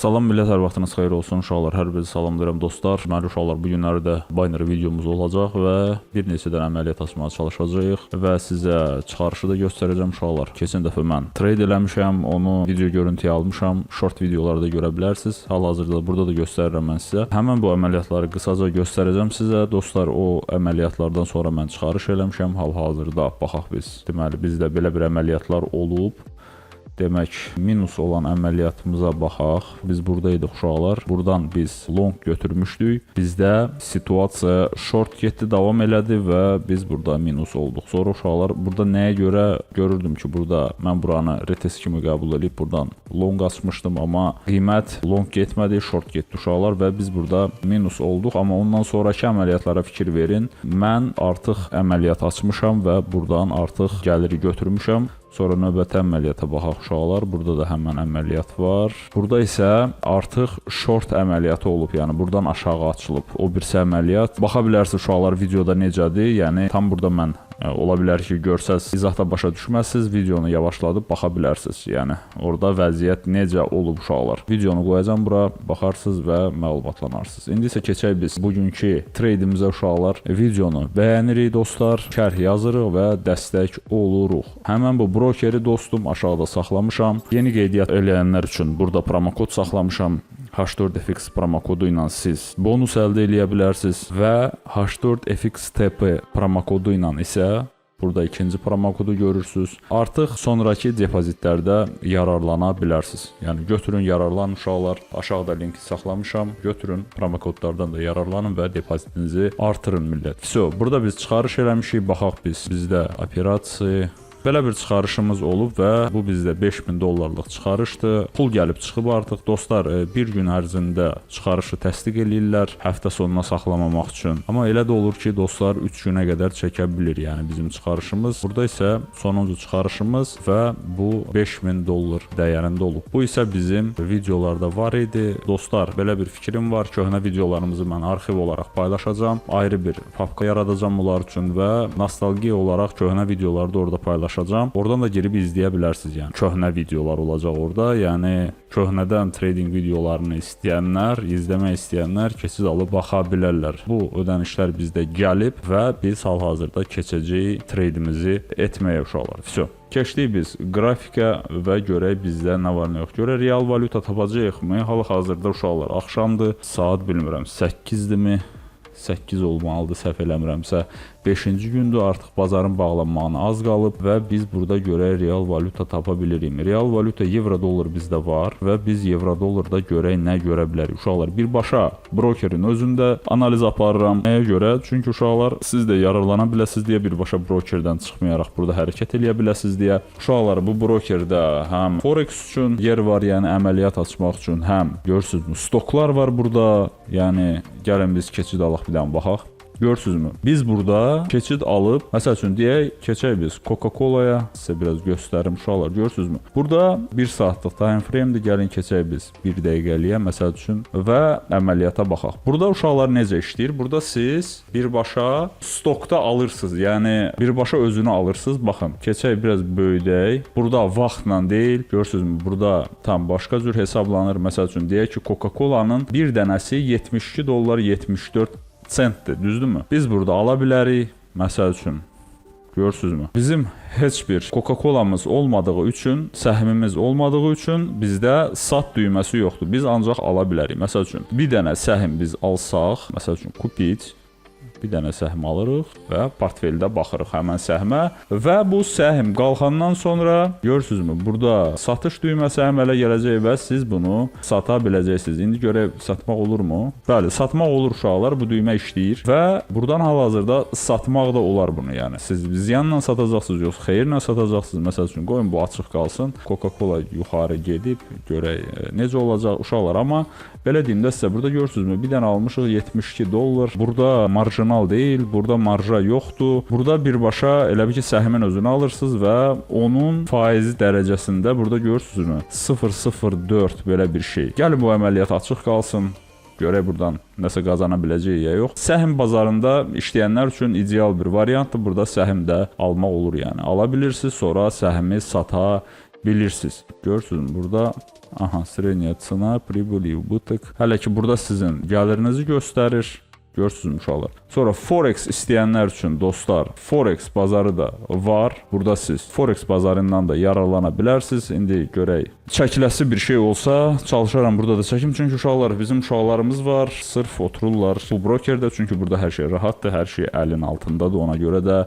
Salam millət, hər vaxtınız xeyir olsun uşaqlar. Hər birinizi salamlayıram dostlar. Deməli uşaqlar, bu günlərdə binary videomuz olacaq və bir neçə dənə əməliyyat açmağa çalışacağıq və sizə çıxarışı da göstərəcəm uşaqlar. Keçən dəfə mən trade eləmişəm, onu video görüntüyə almışam. Short videolarda görə bilərsiniz. Hal-hazırda burada da göstərirəm mən sizə. Həmin bu əməliyyatları qısaca göstərəcəm sizə. Dostlar, o əməliyyatlardan sonra mən çıxarış eləmişəm. Hal-hazırda baxaq biz. Deməli, bizdə belə bir əməliyyatlar olub. Demək, minus olan əməliyyatımıza baxaq. Biz buradaydıq uşaqlar. Buradan biz long götürmüşdük. Bizdə situasiya short getdi, davam elədi və biz burada minus olduq. Sonra uşaqlar, burada nəyə görə görürdüm ki, burada mən buranı retest kimi qəbul edib buradan long açmışdım, amma qiymət long getmədi, short getdi uşaqlar və biz burada minus olduq. Amma ondan sonraki əməliyyatlara fikir verin. Mən artıq əməliyyat açmışam və buradan artıq gəliri götürmüşəm. Sonra növbəti əməliyyata baxaq uşaqlar. Burada da həmən əməliyyat var. Burada isə artıq short əməliyyatı olub. Yəni buradan aşağı açılıb o birisi əməliyyat. Baxa bilərsiniz uşaqlar videoda necədir. Yəni tam burada mən ola bilər ki, görsəz, izahda başa düşməzsiniz, videonu yavaşladıb baxa bilərsiniz. Yəni orada vəziyyət necə olub uşaqlar. Videonu qoyacam bura, baxarsınız və məlumatlanarsınız. İndi isə keçək biz bugünkü treydimizə uşaqlar. Videonu bəyənirik dostlar, şərh yazırıq və dəstək oluruq. Həmən bu brokeri dostum aşağıda saxlamışam. Yeni qeydiyyat eləyənlər üçün burada promokod saxlamışam. H4FX promokodu ilə siz bonus əldə eləyə bilərsiniz və H4FXTP promokodu ilə isə burada ikinci promokodu görürsünüz. Artıq sonraki depozitlərdə yararlana bilərsiniz. Yəni götürün, yararlanın uşaqlar. Aşağıda linki saxlamışam. Götürün, promokodlardan da yararlanın və depozitinizi artırın millət. Burada biz çıxarış eləmişik. Baxaq bizdə operasiya. Belə bir çıxarışımız olub və bu bizdə $5000 çıxarışdır. Pul gəlib çıxıb artıq. Dostlar, bir gün ərzində çıxarışı təsdiq eləyirlər həftə sonuna saxlamamaq üçün. Amma elə də olur ki, dostlar 3 günə qədər çəkə bilir, yəni bizim çıxarışımız. Burada isə sonuncu çıxarışımız və bu $5000 dəyərində olub. Bu isə bizim videolarda var idi. Dostlar, belə bir fikrim var. Köhnə videolarımızı mən arxiv olaraq paylaşacağam. Ayrı bir papka yaradacağam bunlar üçün və nostalgiya olaraq köhnə videoları da orada paylaşacağam. Oradan da girib izləyə bilərsiniz. Yəni köhnə videolar olacaq orada. Yəni köhnədən trading videolarını istəyənlər, izləmək istəyənlər keçid alıb baxa bilərlər. Bu ödənişlər bizdə gəlib və biz hal-hazırda keçəcəyik treydimizi etməyə uşaqlar. Keçdik biz qrafikə və görək bizdə nə var nə yox. Görək real valyuta tapacağıq mı? Hal-hazırda uşaqlar axşamdır. Saat bilmirəm 8-dirmi? 8 olmalıdır, səhv eləmirəmsə. 5-ci gündür, artıq bazarın bağlanmağına az qalıb və biz burada görək real valyuta tapa bilirik. Real valyuta euro-dollar bizdə var və biz euro-dollarda görək nə görə bilərik. Uşaqlar, birbaşa brokerin özündə analiz aparıram. Nəyə görə? Çünki uşaqlar, siz də yararlana biləsiniz deyə birbaşa brokerdən çıxmayaraq burada hərəkət eləyə biləsiniz deyə. Uşaqlar, bu brokerdə həm forex üçün yer var, yəni əməliyyat açmaq üçün, həm görürsünüzmü, stoklar var burada. Yəni gəlin biz keçid alaq bir dənə baxaq. Görürsünüzmü? Biz burada keçid alıb, məsəl üçün deyək, keçək biz Coca-Cola'ya, sizə biraz göstərim uşaqlar, görürsünüzmü? Burada 1 saatlıq time frame-dir, gəlin keçək biz 1 dəqiqəliyə, məsəl üçün və əməliyyata baxaq. Burada uşaqlar necə işləyir? Burada siz birbaşa stokda alırsınız, yəni birbaşa özünü alırsınız. Baxın, keçək biraz böyüdək. Burada vaxtla deyil, görürsünüzmü? Burada tam başqa cür hesablanır. Məsəl üçün deyək ki, Coca-Cola'nın bir dənəsi $72.74 centdir, düzdürmü? Biz burada ala bilərik, məsəl üçün, görürsünüzmü? Bizim heç bir Coca-Cola'mız olmadığı üçün, səhmimiz olmadığı üçün bizdə sat düyməsi yoxdur. Biz ancaq ala bilərik. Məsəl üçün, bir dənə səhm biz alsaq, məsəl üçün, kupit, bir dənə səhm alırıq və portfeldə baxırıq həmən səhmə və bu səhm qalxandan sonra görürsünüzmü, burada satış düyməsi əmələ gələcək və siz bunu sata biləcəksiniz. İndi görək satmaq olurmu? Bəli, satmaq olur uşaqlar, bu düymə işləyir və buradan hal-hazırda satmaq da olar bunu, yəni. Siz ziyanla satacaqsınız, yoxsa xeyirlə satacaqsınız. Məsəl üçün, qoyun bu açıq qalsın. Coca-Cola yuxarı gedib, görək necə olacaq uşaqlar. Amma belə deyim də sizə, burada görürsünüzmü, bir dənə almışıq $72. Burada marjinal deyil, burada marja yoxdur. Burada birbaşa elə bir ki, səhmin özünü alırsınız və onun faizi dərəcəsində burada görürsünüzmü, 0,04 belə bir şey. Gəlin bu əməliyyat açıq qalsın. Görək buradan nəsə qazana biləcəyik ya yox. Səhm bazarında işləyənlər üçün ideal bir variantdır. Burada səhm də almaq olur, yəni. Ala bilirsiniz, sonra səhmi sata bilirsiniz. Görürsünüz burada. Aha, srednya cena, pribuli, ubıtıq. Hələ ki burada sizin gəlirinizi göstərir. Görürsünüz uşaqlar. Sonra Forex istəyənlər üçün dostlar, Forex bazarı da var. Burada siz Forex bazarından da yararlana bilərsiniz. İndi görək. Çəkiləsi bir şey olsa çalışaram burada da çəkim. Çünki uşaqlar, bizim uşaqlarımız var. Sırf otururlar bu brokerdə. Çünki burada hər şey rahatdır. Hər şey əlin altındadır. Ona görə də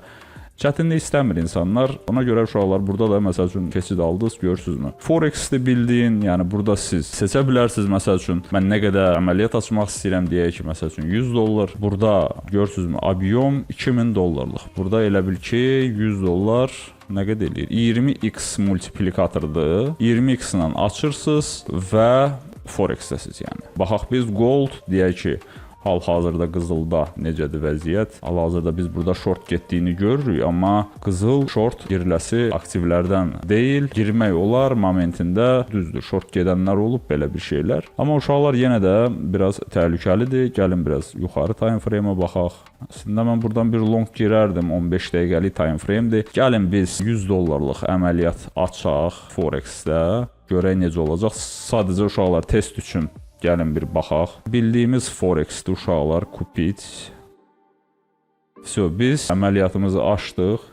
çətinlik istəmir insanlar. Ona görə uşaqlar burada da məsəl üçün keçid aldınız, görürsünüzmü? Forex-də bildiyin, yəni burada siz seçə bilərsiniz. Məsəl üçün mən nə qədər əməliyyat açmaq istəyirəm deyək ki, məsəl üçün $100. Burada görürsünüzmü? Abiyon $2000. Burada elə bil ki $100 nə qədər eləyir? 20x multiplikatordur. 20x ilə açırsınız və Forex-dəsiz yəni. Baxaq biz gold deyək ki, hal-hazırda qızılda necədir vəziyyət? Hal-hazırda biz burada short getdiyini görürük, amma qızıl short giriləsi aktivlərdən deyil. Girmək olar momentində, düzdür, short gedənlər olub belə bir şeylər. Amma uşaqlar yenə də biraz təhlükəlidir. Gəlin biraz yuxarı time frame-ə baxaq. Əslində mən buradan bir long girərdim, 15 dəqiqəlik time frame-dir. Gəlin biz $100 əməliyyat açaq Forex-də. Görək necə olacaq. Sadəcə uşaqlar test üçün gəlin bir baxaq. Bildiyimiz Forex-də uşaqlar kupit. Biz əməliyyatımızı açdıq.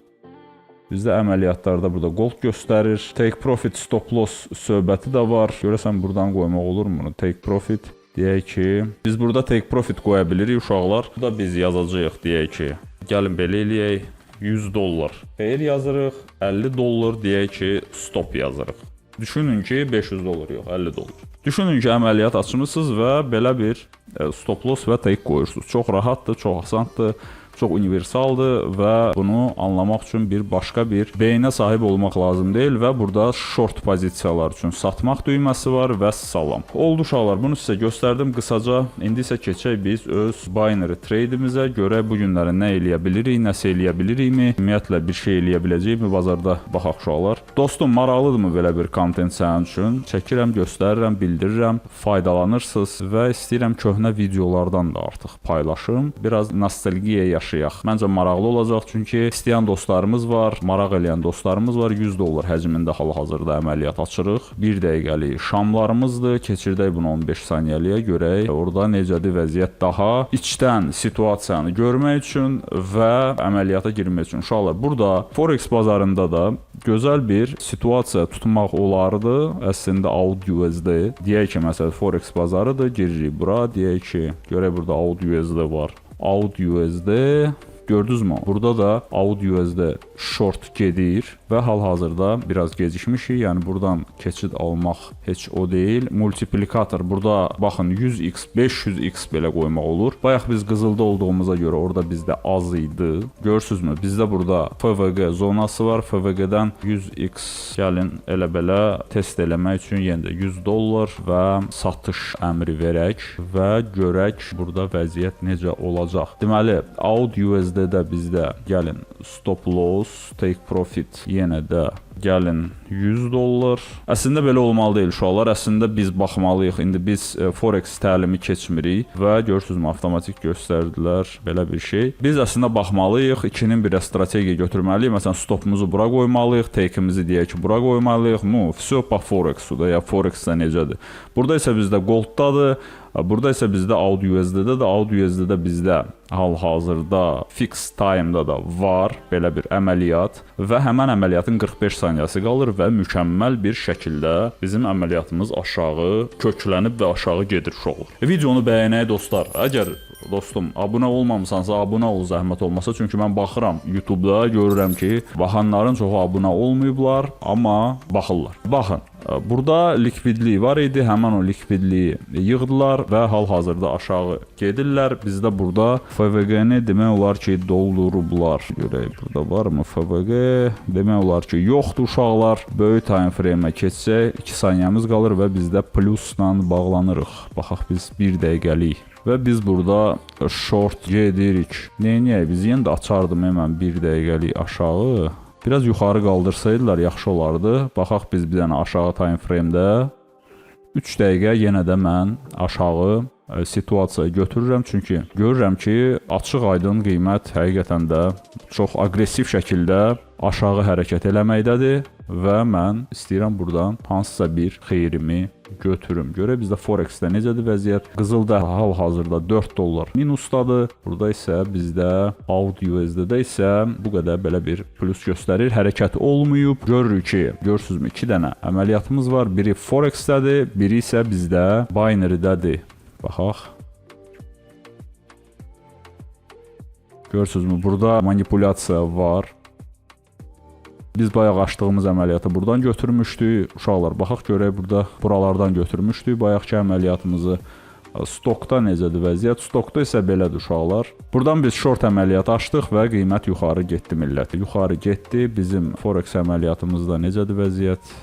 Bizdə əməliyyatlarda burada gold göstərir. Take profit, stop loss söhbəti də var. Görəsən buradan qoymaq olur mu? Take profit. Deyək ki, biz burada take profit qoya bilirik uşaqlar. Burada biz yazacağıq deyək ki, gəlin belə eləyək. $100 fail yazırıq. $50 deyək ki, stop yazırıq. Düşünün ki, $500 yox, $50. Düşünün ki, əməliyyat açmışsınız və belə bir stop loss və take qoyursunuz. Çox rahatdır, çox asandır, çox universaldır və bunu anlamaq üçün bir başqa bir beyinə sahib olmaq lazım deyil və burada short pozisiyalar üçün satmaq düyməsi var və salam. Oldu uşaqlar, bunu sizə göstərdim qısaca. İndi isə keçək biz öz binary trade'imizə. Görək bu günləri nə eləyə bilirik, nəsə eləyə bilirikmi? Ümumiyyətlə bir şey eləyə biləcəyikmi bazarda? Baxaq uşaqlar. Dostum, maraqlıdırmı belə bir kontent sənin üçün? Çəkirəm, göstərirəm, bildirirəm, faydalanırsınız və istəyirəm köhnə videolardan da artıq paylaşım. Biraz nostalgiya yaşayaq. Məncə maraqlı olacaq, çünki istəyən dostlarımız var, maraq eləyən dostlarımız var. $100 həcmində hal-hazırda əməliyyat açırıq. 1 dəqiqəlik şamlarımızdır. Keçirdək bunu 15 saniyəliyə görək. Orada necədir vəziyyət daha içdən situasiyanı görmək üçün və əməliyyata girmək üçün. Uşaqlar, burada Forex bazarında da gözəl bir situasiya tutmaq olardı. Əslində AUD-USD deyək ki, məsələn Forex bazarıdır. Giririk bura, deyək ki, görək burada AUD-USD var. AUD-USD gördünüzmü? Burada da AUD-USD short gedir və hal-hazırda biraz gecikmişik. Yəni buradan keçid almaq heç o deyil. Multiplikator burada baxın 100x, 500x belə qoymaq olur. Bayaq biz qızılda olduğumuza görə orada bizdə az idi. Görürsünüzmü? Bizdə burada FVG zonası var. FVG-dən 100x gəlin elə belə test eləmək üçün yenə də $100 və satış əmri verək və görək burada vəziyyət necə olacaq. Deməli, AUD-USD-də bizdə gəlin stop loss, take profit yenə də gəlin $100. Əslində belə olmalı deyil uşaqlar. Əslində biz baxmalıyıq. İndi biz Forex təlimi keçmirik və görürsünüzmü, avtomatik göstərdilər belə bir şey. Biz əslində baxmalıyıq. İkinin bir strategiya götürməliyik. Məsələn, stopumuzu bura qoymalıyıq, take'imizi deyək ki, bura qoymalıyıq. Все по Forex-u da, ya Forex-də necədir? Burada isə bizdə golddadır. Burada isə bizdə AUD-USD-də də, AUD-USD-də bizdə hal-hazırda fixed time-da da var belə bir əməliyyat və həmən əməliyyatın 45 saniyəsi qalır və mükəmməl bir şəkildə bizim əməliyyatımız aşağı köklənib və aşağı gedir uşaqlar. Videonu bəyənək dostlar. Əgər dostum abunə olmamısansa abunə ol, zəhmət olmasa, çünki mən baxıram YouTube-da, görürəm ki, baxanların çoxu abunə olmayıblar, amma baxırlar. Baxın. Burada likvidlik var idi, həmən o likvidliyi yığdılar və hal-hazırda aşağı gedirlər. Bizdə burada FVG-ni demək olar ki, doldurublar. Görək, burada varmı FVG? Demək olar ki, yoxdur uşaqlar. Böyük time frame-ə keçsək, 2 saniyəmiz qalır və bizdə plusla bağlanırıq. Baxaq biz 1 dəqiqəlik. Və biz burada short gedirik. Neyiniyək? Biz yenə də açardım hemen 1 dəqiqəlik aşağı. Biraz yuxarı qaldırsaydılar yaxşı olardı. Baxaq biz bir dənə aşağı time frame-də 3 dəqiqə yenə də mən aşağı situasiyaya götürürəm, çünki görürəm ki, açıq-aydın qiymət həqiqətən də çox aqressiv şəkildə aşağı hərəkət eləməkdədir və mən istəyirəm buradan hansısa bir xeyrimi götürüm. Görək bizdə Forex-də necədir vəziyyət? Qızılda hal-hazırda 4 dollar minusdadır. Burada isə bizdə AUD-USD-də isə bu qədər belə bir plus göstərir. Hərəkət olmayıb. Görürük ki, görürsünüzmü 2 dənə əməliyyatımız var. Biri Forex-dədir, biri isə bizdə Binary-dədir. Baxaq. Görürsünüzmü? Burada manipulyasiya var. Biz bayaq açdığımız əməliyyatı buradan götürmüşdük. Uşaqlar, baxaq görək burada buralardan götürmüşdük bayaqki əməliyyatımızı. Stokda necədir vəziyyət? Stokda isə belədir uşaqlar. Buradan biz short əməliyyatı açdıq və qiymət yuxarı getdi millət. Yuxarı getdi. Bizim Forex əməliyyatımızda necədir vəziyyət?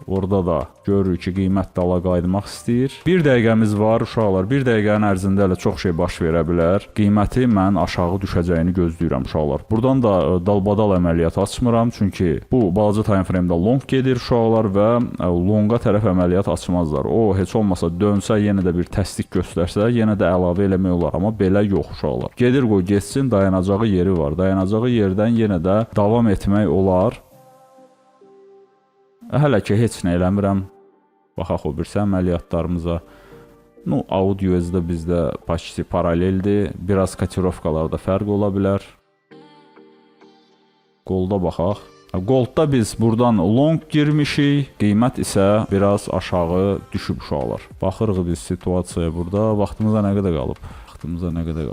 Orada da görürük ki, qiymət dala qayıtmaq istəyir. 1 dəqiqəmiz var uşaqlar. 1 dəqiqənin ərzində elə çox şey baş verə bilər. Qiyməti mən aşağı düşəcəyini gözləyirəm uşaqlar. Buradan da dalbadal əməliyyat açmıram, çünki bu balaca time frame-də long gedir uşaqlar və longa tərəf əməliyyat açmazlar. O heç olmasa dönsə, yenə də bir təsdiq göstərsə, yenə də əlavə eləmək olar, amma belə yox uşaqlar. Gedir qoy getsin, dayanacağı yeri var. Dayanacağı yerdən yenə də davam etmək olar. Hələ ki, heç nə eləmirəm. Baxaq o birisi əməliyyatlarımıza. AUD-USD bizdə почти paraleldir. Biraz kotirovkalarda fərq ola bilər. Golda baxaq. Goldda biz buradan long girmişik. Qiymət isə biraz aşağı düşüb uşaqlar. Baxırıq biz situasiyaya burada. Vaxtımıza nə qədər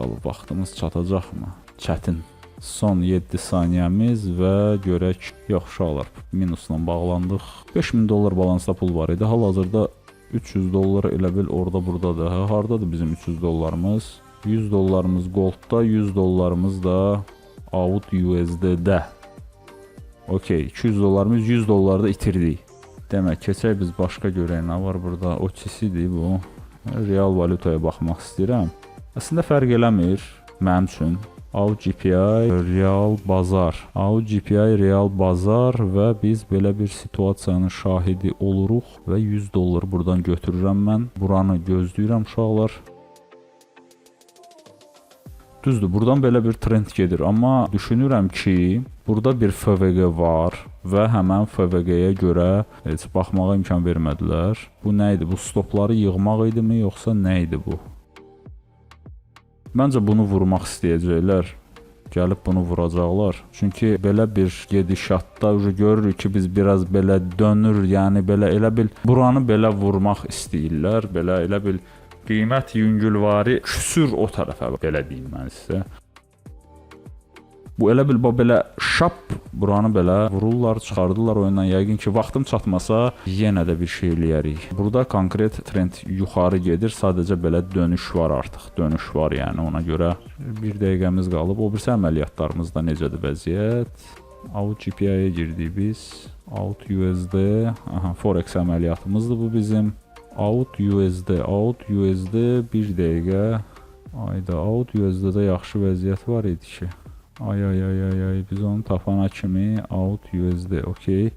qalıb? Vaxtımız çatacaqmı? Çətin. Son 7 saniyəmiz və görək, yox uşaqlar, minusla bağlandıq. 5000 dollar balansda pul var idi. Hal-hazırda 300 dollar elə bil orada buradadır. Hardadır bizim 300 dollarımız? 100 dollarımız Goldda, 100 dollarımız da AUD-USD-də. Okey, 200 dollarımız 100 dollarda itirdik. Demək, keçək biz başqa görək nə var burada. OTC-dir bu. Real valutaya baxmaq istəyirəm. Əslində fərq eləmir mənim üçün. AUD-GPI, real bazar. AUD-GPI, real bazar və biz belə bir situasiyanın şahidi oluruq və 100 dollar buradan götürürəm mən. Buranı gözləyirəm uşaqlar. Düzdür, buradan belə bir trend gedir, amma düşünürəm ki, burada bir FVG var və həmən FVG-yə görə heç baxmağa imkan vermədilər. Bu nə idi? Bu stopları yığmaq idimi, yoxsa nə idi bu? Məncə bunu vurmaq istəyəcəklər. Gəlib bunu vuracaqlar. Çünki belə bir gedişatda görürük ki, biz biraz belə dönür, yəni belə elə bil buranı belə vurmaq istəyirlər. Belə elə bil qiymət yüngülvari küsür o tərəfə, belə deyim mən sizə. Bu elə bil belə şap buranı belə vururlar, çıxardılar oyundan. Yəqin ki, vaxtım çatmasa yenə də bir şey eləyərik. Burada konkret trend yuxarı gedir. Sadəcə belə dönüş var artıq. Dönüş var, yəni ona görə 1 dəqiqəmiz qalıb. O birisi əməliyyatlarımızda necədir vəziyyət? AUD-GPI-yə girdik biz. AUD-USD. Forex əməliyyatımızdır bu bizim. AUD-USD. AUD-USD 1 dəqiqə. Ayda AUD-USD-də yaxşı vəziyyət var idi ki. Ay, biz onu tapana kimi AUD-USD, okey.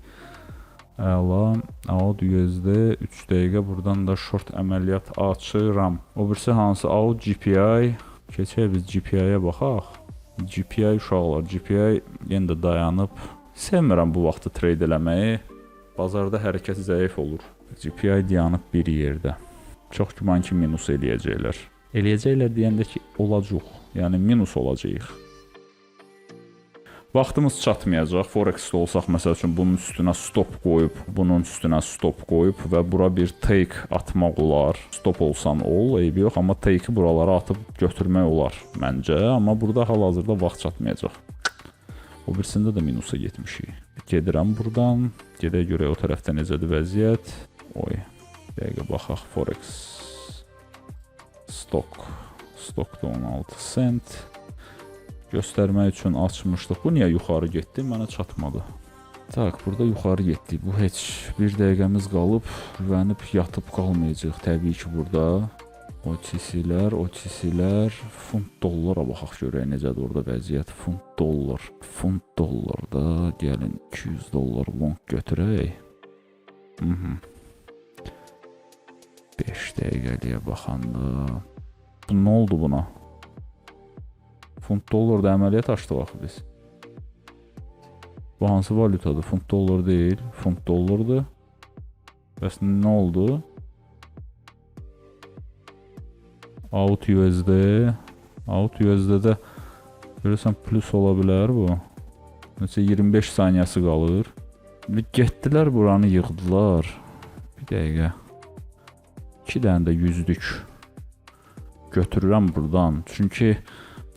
Əla, AUD-USD 3 dəqiqə buradan da short əməliyyat açıram. O birisi hansı? AUD-GPI. Keçək biz GPI-yə baxaq. GPI uşaqlar, GPI yenə də dayanıb. Sevmirəm bu vaxtı trade eləməyi. Bazarda hərəkət zəif olur. GPI dayanıb bir yerdə. Çox güman ki, minus eləyəcəklər. Eləyəcəklər deyəndə ki, olacaq. Yəni minus olacaq. Vaxtımız çatmayacaq. Forex-də olsaq, məsəl üçün, bunun üstünə stop qoyub, bunun üstünə stop qoyub və bura bir take atmaq olar. Stop olsan ol, eybi yox, amma take-i buralara atıb götürmək olar məncə. Amma burada hal-hazırda vaxt çatmayacaq. O birisində də minusa getmişik. Gedirəm buradan. Gedək görək o tərəfdə necədir vəziyyət. Oy, dəqiqə baxaq. Forex. Stockda 16 sent. Göstərmək üçün açmışdıq. Bu niyə yuxarı getdi? Mənə çatmadı. Tak, burada yuxarı getdik. Bu heç 1 dəqiqəmiz qalıb, güvənib yatıb qalmayacaq. Təbii ki, burada OTC-lər, funt dollara baxaq görək necədir orada vəziyyət. Funt dollarda gəlin 200 dollar long götürək. 5 dəqiqəliyə baxanda. Bu nə oldu buna? Funt dollarda əməliyyat açdıq axı biz. Bu hansı valyutadır? Funt dollar deyil, funt dollardır. Bəs nə oldu? Out USD. Out USD-də görürsən plus ola bilər bu. Nəsə 25 saniyəsi qalır. Bir getdilər buranı yığdılar. Bir dəqiqə. 2 dənə də 100-lük götürürəm buradan. Çünki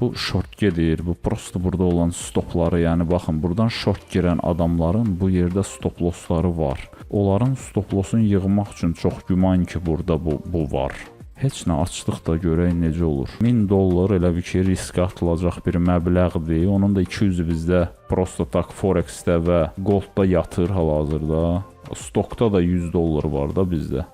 bu short gedir. Bu prosto burada olan stopları, yəni baxın, buradan short girən adamların bu yerdə stop lossları var. Onların stop lossunu yığmaq üçün çox güman ki, burada bu var. Heç nə açdıq da görək necə olur. 1000 dollar elə bir ki, riskə atılacaq bir məbləğdir. Onun da 200-ü bizdə prosto tak Forex-də və Gold-da yatır hal-hazırda. Stokda da 100 dollar var da bizdə.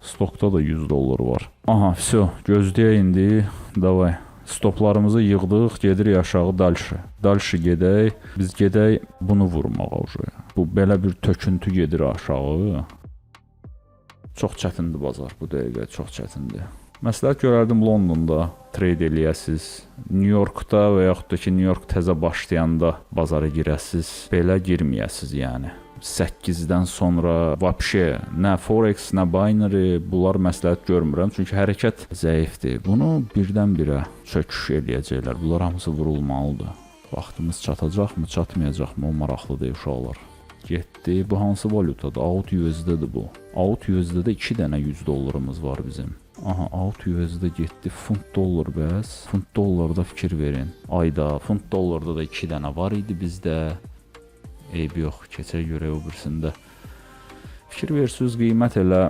Stokda da 100 dollar var. Aha, все, gözləyək indi. Davay. Stoplarımızı yığdıq, gedirik aşağı dalşı gedək. Biz gedək bunu vurmağa uca. Bu belə bir töküntü gedir aşağı. Çox çətindir bazar bu dəqiqə, çox çətindir. Məsləhət görərdim Londonda trade eləyəsiz. New Yorkda və yaxud da ki, New York təzə başlayanda bazara girəsiz. Belə girməyəsiz yəni. 8-dən sonra vəbşə nə Forex, nə binary, bunlar məsləhət görmürəm. Çünki hərəkət zəifdir. Bunu birdən-birə çöküş eləyəcəklər. Bunlar hamısı vurulmalıdır. Vaxtımız çatacaqmı, çatmayacaqmı, o maraqlı deyil uşaqlar. Getdi. Bu hansı valyutadır? Out USD-dir bu. Out USD-də 2 dənə 100 dollarımız var bizim. Aha, Out USD getdi. Funt dollar bəs. Funt dollarda fikir verin. Ayda, funt dollarda da 2 dənə var idi bizdə. Eybi yox, keçək görək o birisində. Fikir versiniz, qiymət elə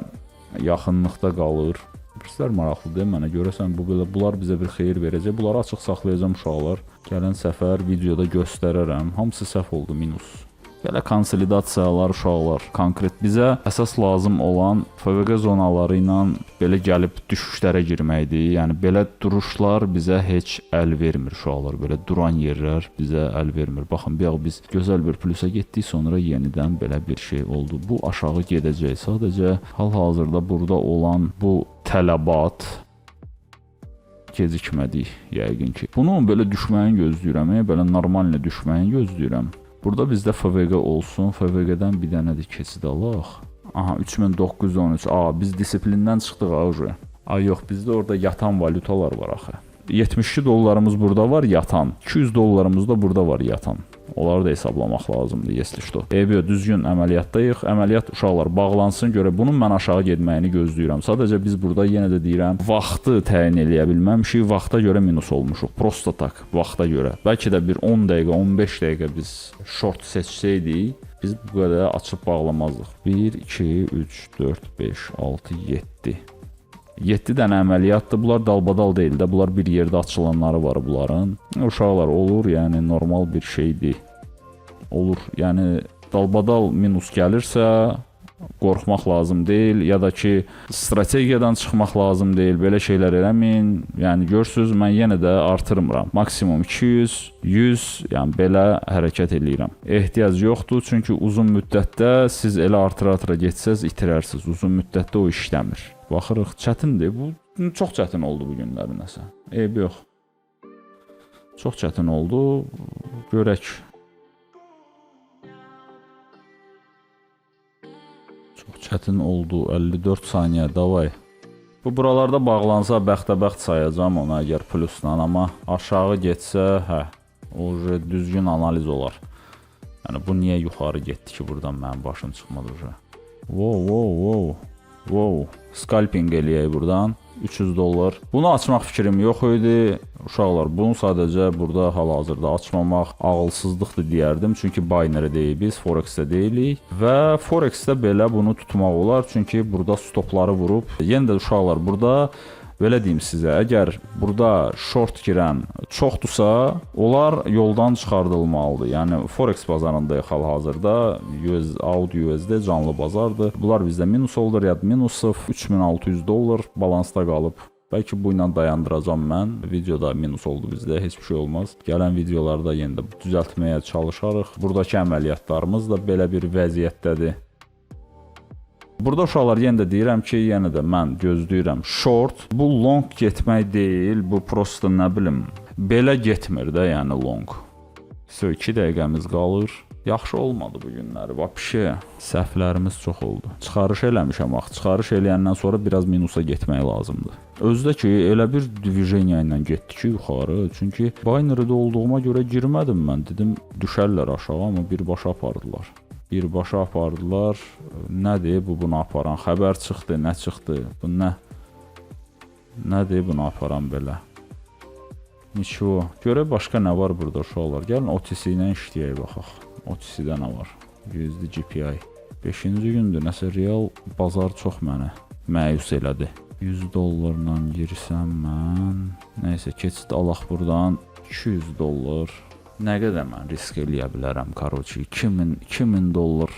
yaxınlıqda qalır. Birislər maraqlıdır mənə, görəsən bunlar bizə bir xeyir verəcək. Bunları açıq saxlayacağım uşaqlar. Gələn səfər videoda göstərərəm. Hamısı səhv oldu, minus. Belə konsolidasiyalar uşaqlar, konkret bizə əsas lazım olan FVG zonaları ilə belə gəlib düşüşlərə girməkdir. Yəni belə duruşlar bizə heç əl vermir uşaqlar. Belə duran yerlər bizə əl vermir. Baxın, biz gözəl bir plusa getdik, sonra yenidən belə bir şey oldu. Bu aşağı gedəcək. Sadəcə hal-hazırda burada olan bu tələbat gecikmədik yəqin ki. Bunu belə düşməyini gözləyirəm, belə normallə düşməyini gözləyirəm. Burada bizdə FVG olsun. FVG-dən bir dənə də keçid alaq. Aha, 3913. Biz disiplindən çıxdıq ağır. Yox, bizdə orada yatan valyutalar var axı. 72 dollarımız burada var yatan. 200 dollarımız da burada var yatan. Onları da hesablamaq lazımdır, yesli što. Düzgün əməliyyatdayıq. Əməliyyat uşaqlar bağlansın görə bunun mən aşağı getməyini gözləyirəm. Sadəcə biz burada yenə də deyirəm, vaxtı təyin eləyə bilməmişik. Vaxta görə minus olmuşuq. Prosto tak, vaxta görə. Bəlkə də bir 10 dəqiqə, 15 dəqiqə biz short seçsəydik, biz bu qədər açıb bağlamazdıq. 1, 2, 3, 4, 5, 6, 7. 7 dənə əməliyyatdır. Bunlar dalbadal deyil də. Bunlar bir yerdə açılanları var bunların. Uşaqlar olur, yəni normal bir şeydir. Olur. Yəni dalbadal minus gəlirsə qorxmaq lazım deyil ya da ki strategiyadan çıxmaq lazım deyil. Belə şeylər eləməyin. Yəni görürsüz, mən yenə də artırmıram. Maksimum 200, 100, yəni belə hərəkət eləyirəm. Ehtiyac yoxdur, çünki uzun müddətdə siz elə artıra-artıra getsəz itirərsiniz. Uzun müddətdə o işləmir. Baxırıq, çətindir. Bu çox çətin oldu bu günlər nəsə. Eybi yox. Çox çətin oldu. Görək. Çox çətin oldu. 54 saniyə, davay. Bu buralarda bağlansa bəxtəbəxt sayacağım ona əgər plusla, amma aşağı getsə, o düzgün analiz olar. Yəni bu niyə yuxarı getdi ki, buradan mənim başım çıxmadı uca. Wow, scalping eləyək buradan. 300 dollar. Bunu açmaq fikrim yox idi. Uşaqlar, bunu sadəcə burada hal-hazırda açmamaq ağılsızlıqdır deyərdim. Çünki binary deyil, biz Forex-də deyilik. Və Forex-də belə bunu tutmaq olar. Çünki burada stopları vurub. Yenə də uşaqlar, burada belə deyim sizə, əgər burada short girən çoxdursa, onlar yoldan çıxardılmalıdır. Yəni Forex bazarındayıq hal-hazırda. Out USD canlı bazardır. Bunlar bizdə minus olur, ya minus 3600 dollar balansda qalıb. Bəlkə bu ilə dayandıracağam mən. Videoda minus oldu bizdə, heç bir şey olmaz. Gələn videolarda yenə də düzəltməyə çalışarıq. Buradakı əməliyyatlarımız da belə bir vəziyyətdədir. Burada uşaqlar yenə də deyirəm ki, yenə də mən gözləyirəm short. Bu long getmək deyil, bu prosta nə bilim, belə getmir də, yəni long. 2 dəqiqəmiz qalır. Yaxşı olmadı bu günləri. Vəbşə səhvlərimiz çox oldu. Çıxarış eləmişəm axı. Çıxarış eləyəndən sonra biraz minusa getmək lazımdır. Özdə ki, elə bir diviziyaya ilə getdi ki, yuxarı. Çünki binary-də olduğuma görə girmədim mən. Dedim, düşərlər aşağı, amma birbaşa apardılar. Birbaşa apardılar. Nədir bu, bunu aparan? Xəbər çıxdı, nə çıxdı? Bu nə? Nədir bunu aparan belə? Niço. Görə başqa nə var burada uşaqlar? Gəlin OTC ilə işləyək baxaq. OTC-də nə var? %GPI. 5-ci gündür. Nəsə real bazar çox mənə məyus elədi. $100-la girsəm mən. Nəysə keçid alaq buradan. $200. Nə qədər mən risk eləyə bilərəm, karoçi? $2000.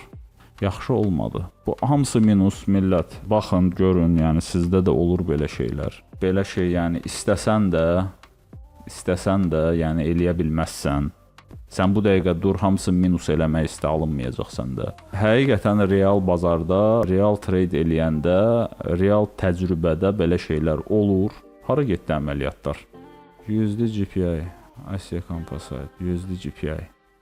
Yaxşı olmadı. Bu hamısı minus, millət. Baxın, görün, yəni sizdə də olur belə şeylər. Belə şey, yəni istəsən də, yəni eləyə bilməzsən. Sən bu dəqiqə dur, hamısı minus eləmək istə, alınmayacaq səndə. Həqiqətən real bazarda, real trade eləyəndə, real təcrübədə belə şeylər olur. Hara getdi əməliyyatlar? %GPI, Asiya Composite, %GPI.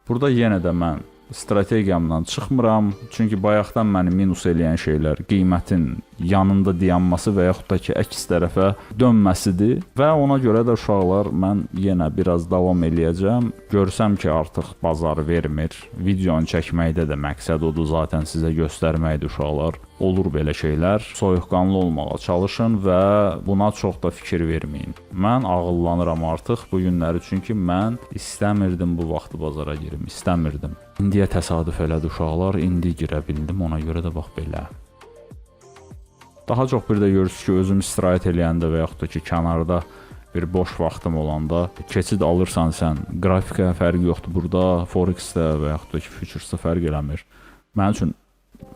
Burada yenə də mən strategiyamdan çıxmıram. Çünki bayaqdan məni minus eləyən şeylər qiymətin yanında dayanması və yaxud da ki, əks tərəfə dönməsidir. Və ona görə də uşaqlar, mən yenə biraz davam eləyəcəm. Görsəm ki, artıq bazar vermir. Videonu çəkməkdə də məqsəd odur, zaten sizə göstərməkdir uşaqlar. Olur belə şeylər. Soyuqqanlı olmağa çalışın və buna çox da fikir verməyin. Mən ağıllanıram artıq bu günləri, çünki mən istəmirdim bu vaxtı bazara girim, istəmirdim. İndiyə təsadüf elədi uşaqlar, indi girə bildim, ona görə də bax belə. Daha çox bir də görürsünüz ki, özüm istirahət eləyəndə və yaxud da ki, kənarda bir boş vaxtım olanda keçid alırsan sən, qrafikə fərqi yoxdur burada, Forex-də və yaxud da ki, Futures-da fərq eləmir. Mənim üçün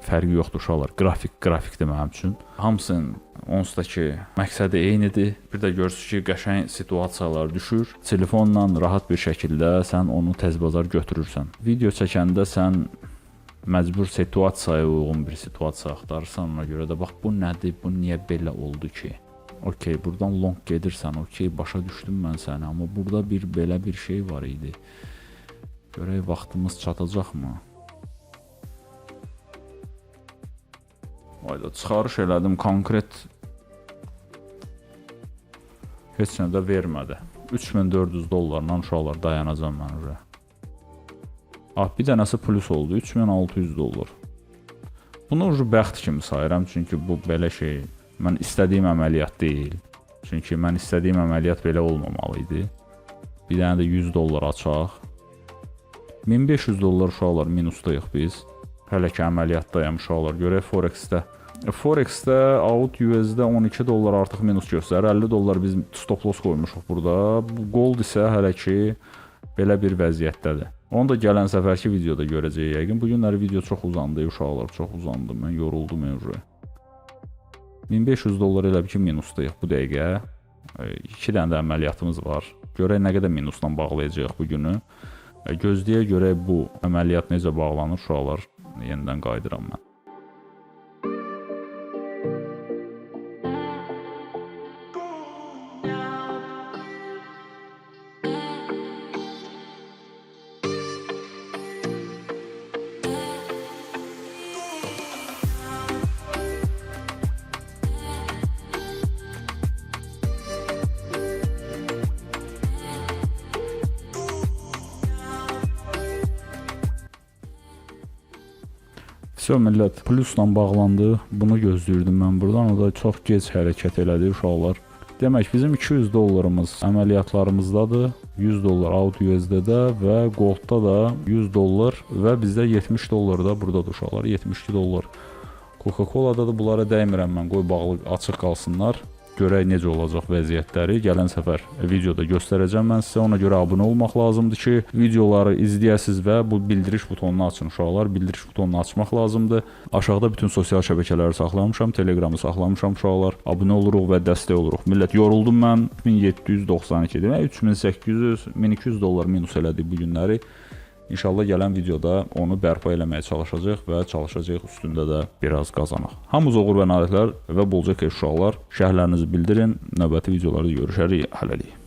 fərqi yoxdur uşaqlar, qrafikdir mənim üçün. Hamısının onsuz da ki, məqsədi eynidir. Bir də görürsünüz ki, qəşəng situasiyalar düşür. Telefonla rahat bir şəkildə sən onu tez bazar götürürsən. Video çəkəndə sən məcbur situasiyaya uyğun bir situasiya axtarırsan, ona görə də bax bu nədir, bu niyə belə oldu ki? Okey, buradan long gedirsən, okey, başa düşdüm mən səni, amma burada belə bir şey var idi. Görək vaxtımız çatacaqmı? Ayda çıxarış elədim, konkret heç nə də vermədi. $3400 uşaqlar dayanacam mən oraya. Bir dənəsi plus oldu, $3600. Bunu bəxt kimi sayıram, çünki bu belə şey, mən istədiyim əməliyyat deyil. Çünki mən istədiyim əməliyyat belə olmamalı idi. Bir dənə də $100 açaq. $1500 uşaqlar minusdayıq biz. Hələ ki əməliyyatdayım uşaqlar, görək Forex-də. Forex-də out USD-də $12 artıq minus göstərir, $50 biz stop loss qoymuşuq burada. Bu gold isə hələ ki belə bir vəziyyətdədir. Onu da gələn səfərki videoda görəcəyik yəqin. Bu günləri video çox uzandı uşaqlar, çox uzandı. Mən yoruldum öncə. $1500 elə bir ki minusdayıq bu dəqiqə. 2 dənə də əməliyyatımız var. Görək nə qədər minusla bağlayacağıq bu günü. Gözləyə görək bu əməliyyat necə bağlanır uşaqlar. Yenidən qayıdıram mən. Vəsə millət, plusla bağlandı, bunu gözləyirdim mən buradan, o da çox gec hərəkət elədi uşaqlar. Demək, bizim $200 əməliyyatlarımızdadır, $100 out USD-də və Goldda da $100 və bizdə $70 da buradadır uşaqlar, $72. Coca-Cola'da da bunlara dəymirəm mən, qoy bağlı açıq qalsınlar. Görək necə olacaq vəziyyətləri. Gələn səfər videoda göstərəcəm mən sizə. Ona görə abunə olmaq lazımdır ki, videoları izləyəsiniz və bu bildiriş butonunu açın uşaqlar. Bildiriş butonunu açmaq lazımdır. Aşağıda bütün sosial şəbəkələri saxlamışam, Telegramı saxlamışam uşaqlar. Abunə oluruq və dəstək oluruq. Millət, yoruldum mən. 1792 demək, $3800, $1200 minus elədik bu günləri. İnşallah gələn videoda onu bərpa eləməyə çalışacağıq və çalışacağıq üstündə də biraz qazanaq. Hamınız uğur və nailiyyətlər və bolca keyif uşaqlar. Şərhlərinizi bildirin. Növbəti videolarda görüşərik. Hələlik.